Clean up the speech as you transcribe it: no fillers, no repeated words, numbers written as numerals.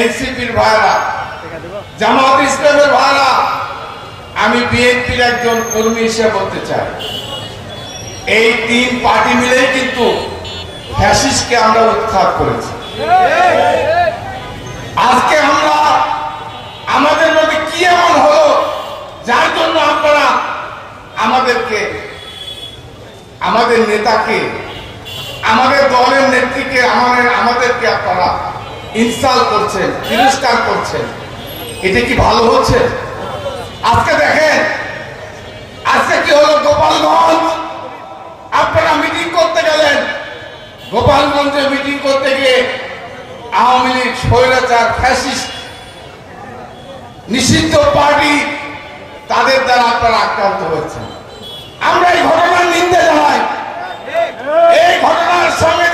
এনসিপির ভাইরা, জামাত ইসলামের ভাইরা, আমি বিএনপির একজন কর্মী হিসেবে বলতে চাই, এই তিন পার্টি মিলেই কিন্তু ফ্যাসিস্টকে আমরা উৎখাত করেছি। আজকে আমরা আমাদের মধ্যে কি এমন হলো যার জন্য আপনারা আমাদের নেতাকে, আমাদের দলের নেত্রীকে, আমাদেরকে আপনারা ইনসাল্ট করছেন, তিরস্কার করছেন? এটা কি ভালো হচ্ছে? আজকে দেখেন, আজকে কি হলো গোপালগঞ্জ, আপনারা মিটিং করতে গেলেন, গোপালগঞ্জে মিটিং করতে গিয়ে আওয়ামী লীগ, স্বৈরাচার, ফ্যাসিস্ট, নিষিদ্ধ পার্টি, তাদের দ্বারা আপনারা আক্রান্ত হয়েছেন। আমরা এই ঘটনার নিন্দা জানাই। এই ঘটনার সঙ্গে